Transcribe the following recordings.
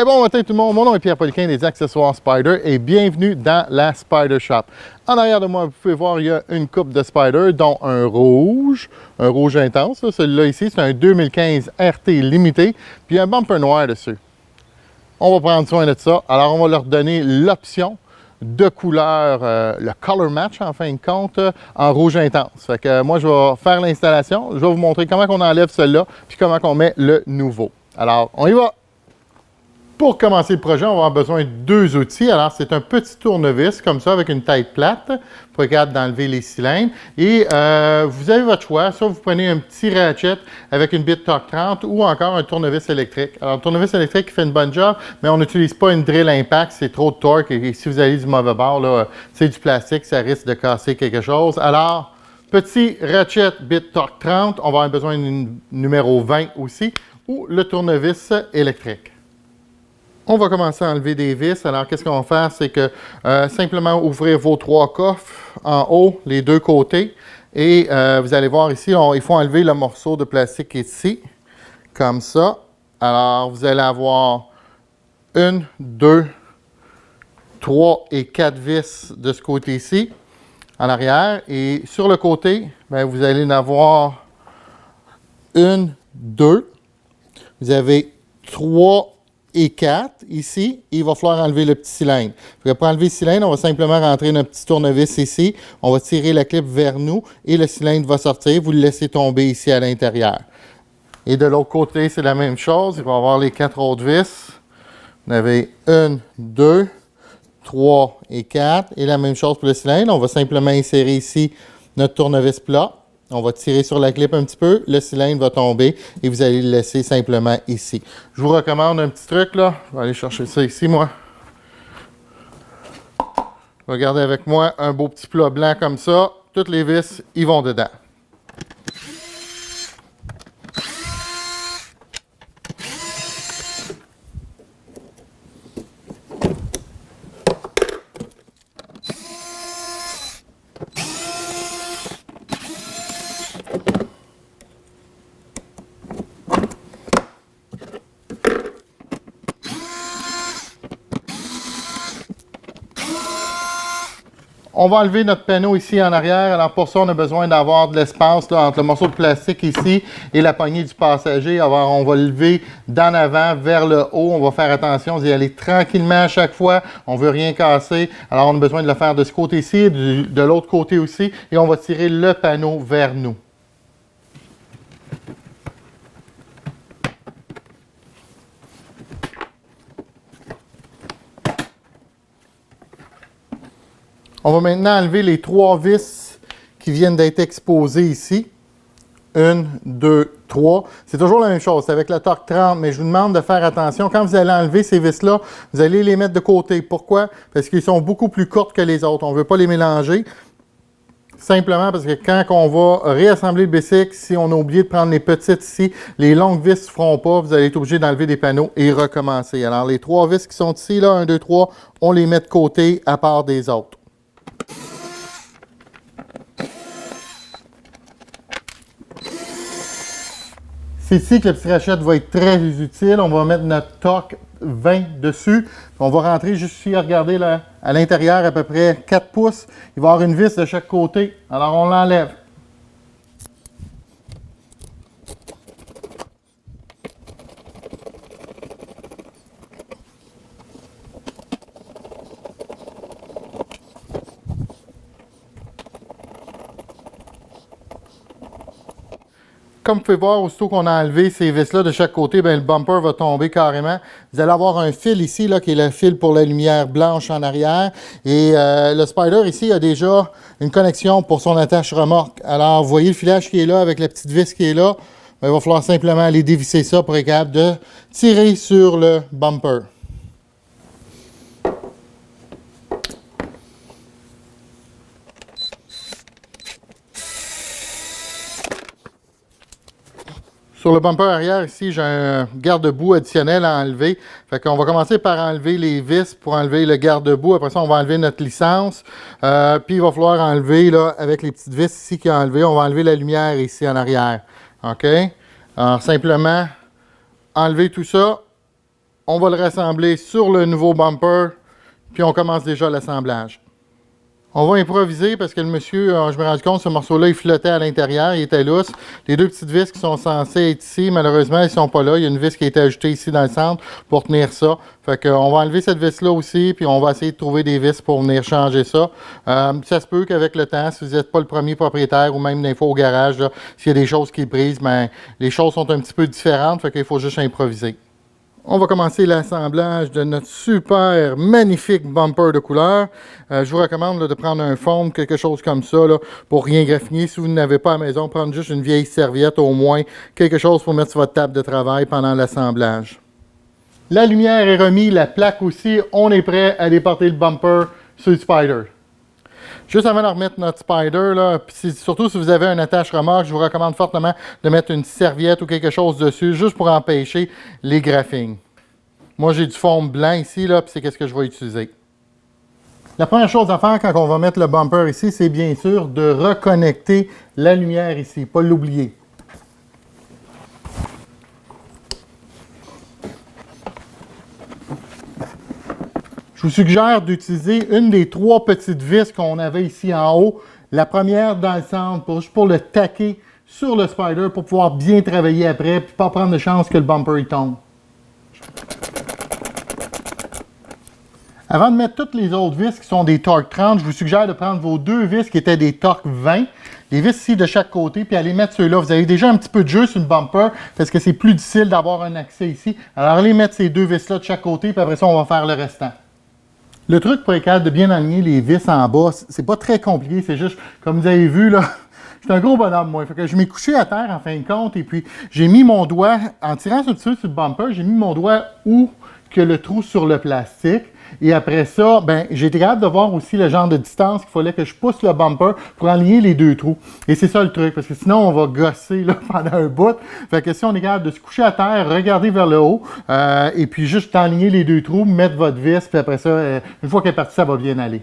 Hey, bon matin tout le monde, mon nom est Pierre Poliquin des accessoires Spyder et bienvenue dans la Spyder Shop. En arrière de moi, vous pouvez voir, il y a une coupe de Spyder, dont un rouge intense. Celui-là ici, c'est un 2015 RT limité, puis un bumper noir dessus. On va prendre soin de ça. Alors, on va leur donner l'option de couleur, le color match en fin de compte, en rouge intense. Fait que moi, je vais faire l'installation. Je vais vous montrer comment on enlève celui-là, puis comment on met le nouveau. Alors, on y va! Pour commencer le projet, on va avoir besoin de deux outils. Alors, c'est un petit tournevis, comme ça, avec une tête plate, pour être capable d'enlever les cylindres. Et vous avez votre choix. Soit vous prenez un petit ratchet avec une bite Torque 30 ou encore un tournevis électrique. Alors, le tournevis électrique fait une bonne job, mais on n'utilise pas une drill impact, c'est trop de torque. Et si vous avez du mauvais bord, là, c'est du plastique, ça risque de casser quelque chose. Alors, petit ratchet bit Torque 30, on va avoir besoin d'une numéro 20 aussi, ou le tournevis électrique. On va commencer à enlever des vis. Alors, qu'est-ce qu'on va faire? C'est que simplement ouvrir vos trois coffres en haut, les deux côtés. Et vous allez voir ici, il faut enlever le morceau de plastique ici, comme ça. Alors, vous allez avoir 1, 2, 3 et 4 vis de ce côté-ci, en arrière. Et sur le côté, bien, vous allez en avoir 1, 2. Vous avez 3 et 4 ici, il va falloir enlever le petit cylindre. Pour enlever le cylindre, on va simplement rentrer notre petit tournevis ici, on va tirer la clip vers nous et le cylindre va sortir, vous le laissez tomber ici à l'intérieur. Et de l'autre côté, c'est la même chose, il va y avoir les 4 autres vis. Vous avez 1, 2, 3 et 4, et la même chose pour le cylindre, on va simplement insérer ici notre tournevis plat. On va tirer sur la clip un petit peu, le cylindre va tomber et vous allez le laisser simplement ici. Je vous recommande un petit truc là. Je vais aller chercher ça ici, moi. Regardez avec moi un beau petit plat blanc comme ça. Toutes les vis, ils vont dedans. On va enlever notre panneau ici en arrière. Alors pour ça, on a besoin d'avoir de l'espace entre le morceau de plastique ici et la poignée du passager. Alors on va lever d'en avant vers le haut. On va faire attention d'y aller tranquillement à chaque fois. On ne veut rien casser. Alors on a besoin de le faire de ce côté-ci, de l'autre côté aussi. Et on va tirer le panneau vers nous. On va maintenant enlever les 3 vis qui viennent d'être exposées ici. 1, 2, 3. C'est toujours la même chose, c'est avec la Torque 30, mais je vous demande de faire attention. Quand vous allez enlever ces vis-là, vous allez les mettre de côté. Pourquoi? Parce qu'ils sont beaucoup plus courtes que les autres. On ne veut pas les mélanger. Simplement parce que quand on va réassembler le bicycle, si on a oublié de prendre les petites ici, les longues vis ne se feront pas. Vous allez être obligé d'enlever des panneaux et recommencer. Alors, les 3 vis qui sont ici, là, 1, 2, 3, on les met de côté à part des autres. C'est ici que le petit ratchet va être très utile. On va mettre notre Torque 20 dessus. On va rentrer juste ici, regardez là, à l'intérieur à peu près 4 pouces. Il va y avoir une vis de chaque côté. Alors on l'enlève. Comme vous pouvez voir, aussitôt qu'on a enlevé ces vis-là de chaque côté, bien, le bumper va tomber carrément. Vous allez avoir un fil ici, là, qui est le fil pour la lumière blanche en arrière. Et le Spyder ici a déjà une connexion pour son attache remorque. Alors, vous voyez le filage qui est là avec la petite vis qui est là. Bien, il va falloir simplement aller dévisser ça pour être capable de tirer sur le bumper. Sur le bumper arrière, ici, j'ai un garde-boue additionnel à enlever. Fait qu'on va commencer par enlever les vis pour enlever le garde-boue. Après ça, on va enlever notre licence. Puis, il va falloir enlever, là, avec les petites vis ici qui ont enlevé, on va enlever la lumière ici en arrière. OK? Alors, simplement, enlever tout ça. on va le rassembler sur le nouveau bumper, puis on commence déjà l'assemblage. On va improviser parce que le monsieur, je me rends compte, ce morceau-là, il flottait à l'intérieur, il était lousse. Les deux petites vis qui sont censées être ici, malheureusement, ils ne sont pas là. Il y a une vis qui a été ajoutée ici dans le centre pour tenir ça. Fait qu'on va enlever cette vis-là aussi, puis on va essayer de trouver des vis pour venir changer ça. Ça se peut qu'avec le temps, si vous n'êtes pas le premier propriétaire ou même des fois au garage, s'il y a des choses qui brisent, ben, les choses sont un petit peu différentes, fait qu'il faut juste improviser. On va commencer l'assemblage de notre super magnifique bumper de couleur. Je vous recommande de prendre un foam, quelque chose comme ça, là, pour rien graffiner. Si vous n'avez pas à la maison, prendre juste une vieille serviette au moins, quelque chose pour mettre sur votre table de travail pendant l'assemblage. La lumière est remise, la plaque aussi. On est prêt à déporter le bumper sur le Spyder. Juste avant de remettre notre Spyder, là, surtout si vous avez un attache-remorque, je vous recommande fortement de mettre une serviette ou quelque chose dessus, juste pour empêcher les graphings. Moi, j'ai du foam blanc ici, là, puis c'est ce que je vais utiliser. La première chose à faire quand on va mettre le bumper ici, c'est bien sûr de reconnecter la lumière ici, pas l'oublier. Je vous suggère d'utiliser une des trois petites vis qu'on avait ici en haut. La première dans le centre, juste pour le taquer sur le Spyder pour pouvoir bien travailler après et pas prendre de chance que le bumper il tombe. Avant de mettre toutes les autres vis qui sont des Torque 30, je vous suggère de prendre vos deux vis qui étaient des Torque 20. Les vis ici de chaque côté, puis allez mettre ceux-là. Vous avez déjà un petit peu de jeu sur le bumper parce que c'est plus difficile d'avoir un accès ici. Alors allez mettre ces deux vis-là de chaque côté, puis après ça, on va faire le restant. Le truc pour être capable de bien aligner les vis en bas, c'est pas très compliqué, c'est juste, comme vous avez vu, là, je suis un gros bonhomme, moi. Fait que je m'ai couché à terre en fin de compte, et puis j'ai mis mon doigt, en tirant sur le bumper, j'ai mis mon doigt où que le trou sur le plastique. Et après ça, ben, j'ai été capable de voir aussi le genre de distance qu'il fallait que je pousse le bumper pour aligner les deux trous. Et c'est ça le truc, parce que sinon, on va gosser là, pendant un bout. Fait que si on est capable de se coucher à terre, regarder vers le haut, et puis juste aligner les deux trous, mettre votre vis, puis après ça, une fois qu'elle est partie, ça va bien aller.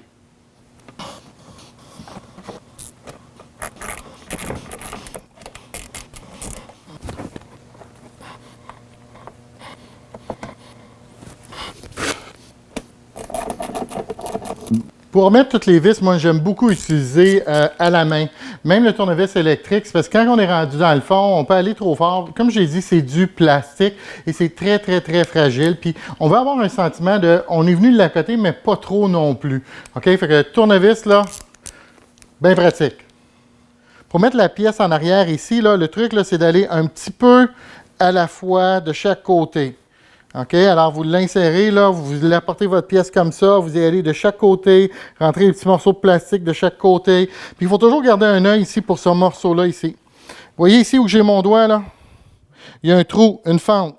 Pour remettre toutes les vis, moi j'aime beaucoup utiliser à la main. Même le tournevis électrique, c'est parce que quand on est rendu dans le fond, on peut aller trop fort. Comme j'ai dit, c'est du plastique et c'est très, très, très fragile. Puis on va avoir un sentiment de, on est venu de la côté, mais pas trop non plus. OK? Fait que le tournevis, là, bien pratique. Pour mettre la pièce en arrière ici, là, le truc, là, c'est d'aller un petit peu à la fois de chaque côté. OK? Alors, vous l'insérez, là, vous apportez votre pièce comme ça, vous y allez de chaque côté, rentrez les petits morceaux de plastique de chaque côté. Puis, il faut toujours garder un œil ici pour ce morceau-là ici. Vous voyez ici où j'ai mon doigt, là? Il y a un trou, une fente.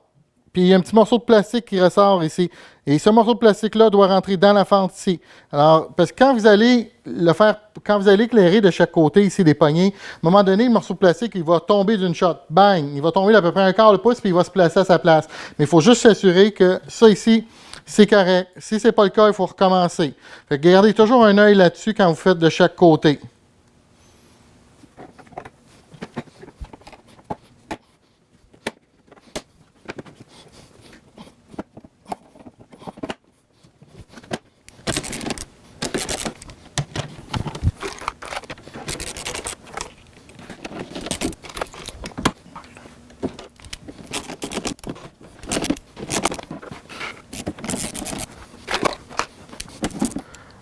Puis, il y a un petit morceau de plastique qui ressort ici. Et ce morceau de plastique-là doit rentrer dans la fente ici. Alors, parce que quand vous allez le faire, quand vous allez éclairer de chaque côté ici des poignées, à un moment donné, le morceau de plastique, il va tomber d'une shot. Bang! Il va tomber d'à peu près un quart de pouce, puis il va se placer à sa place. Mais il faut juste s'assurer que ça ici, c'est correct. Si ce n'est pas le cas, il faut recommencer. Fait que gardez toujours un œil là-dessus quand vous faites de chaque côté.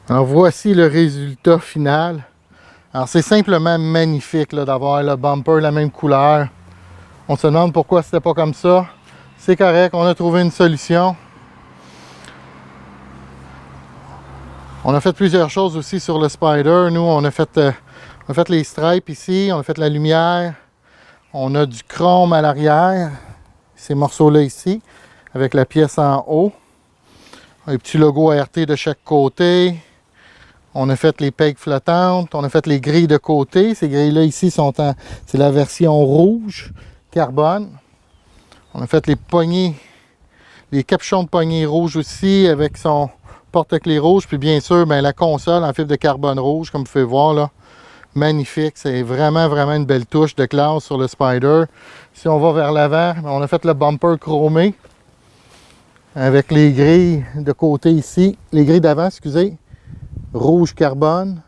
Alors voici le résultat final. Alors c'est simplement magnifique d'avoir le bumper la même couleur. On se demande pourquoi c'était pas comme ça. C'est correct, on a trouvé une solution. On a fait plusieurs choses aussi sur le Spyder. Nous, on a fait les stripes ici, on a fait la lumière. On a du chrome à l'arrière, ces morceaux-là ici, avec la pièce en haut. Un petit logo ART de chaque côté. On a fait les pegs flottantes, on a fait les grilles de côté. Ces grilles-là ici c'est la version rouge, carbone. On a fait les poignées, les capuchons de poignées rouges aussi avec son porte-clés rouge. Puis bien sûr, la console en fibre de carbone rouge, comme vous pouvez voir là. Magnifique, c'est vraiment, vraiment une belle touche de classe sur le Spyder. Si on va vers l'avant, on a fait le bumper chromé avec les grilles de côté ici, les grilles d'avant, excusez, rouge carbone,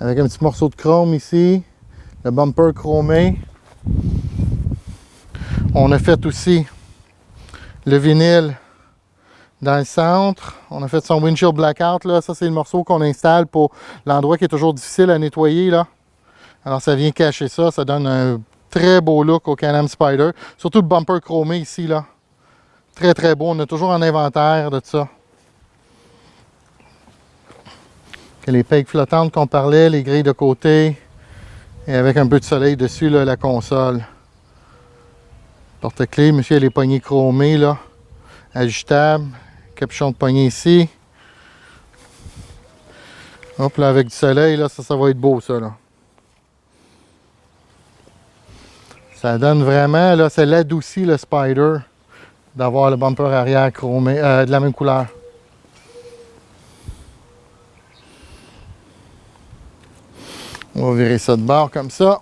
avec un petit morceau de chrome ici, le bumper chromé. On a fait aussi le vinyle dans le centre. On a fait son windshield blackout, là. Ça, c'est le morceau qu'on installe pour l'endroit qui est toujours difficile à nettoyer, là. Alors, ça vient cacher ça. Ça donne un très beau look au Can-Am Spyder. Surtout le bumper chromé ici, là. Très, très beau. On a toujours en inventaire de ça. Les pegs flottantes qu'on parlait, les grilles de côté. Et avec un peu de soleil dessus, là, la console. Porte-clés, monsieur, les poignées chromées, là. Ajustables. Capuchon de poignée ici. Hop, là, avec du soleil, là, ça va être beau, ça, là. Ça donne vraiment, là, ça l'adoucit le Spyder d'avoir le bumper arrière chromé, de la même couleur. On va virer ça de bord comme ça.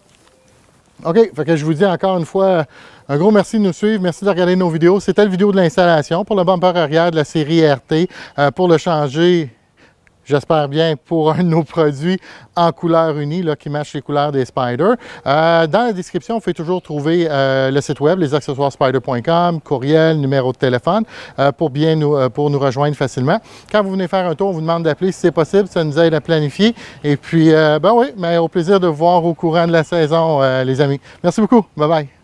OK, fait que je vous dis encore une fois, un gros merci de nous suivre. Merci de regarder nos vidéos. C'était la vidéo de l'installation pour le bumper arrière de la série RT. Pour le changer, j'espère bien, pour un de nos produits en couleur unie, là, qui matche les couleurs des Spyder. Dans la description, vous pouvez toujours trouver le site web, lesaccessoiresspyder.com, courriel, numéro de téléphone, pour nous rejoindre facilement. Quand vous venez faire un tour, on vous demande d'appeler si c'est possible, ça nous aide à planifier. Et puis, ben oui, mais au plaisir de vous voir au courant de la saison, les amis. Merci beaucoup. Bye bye.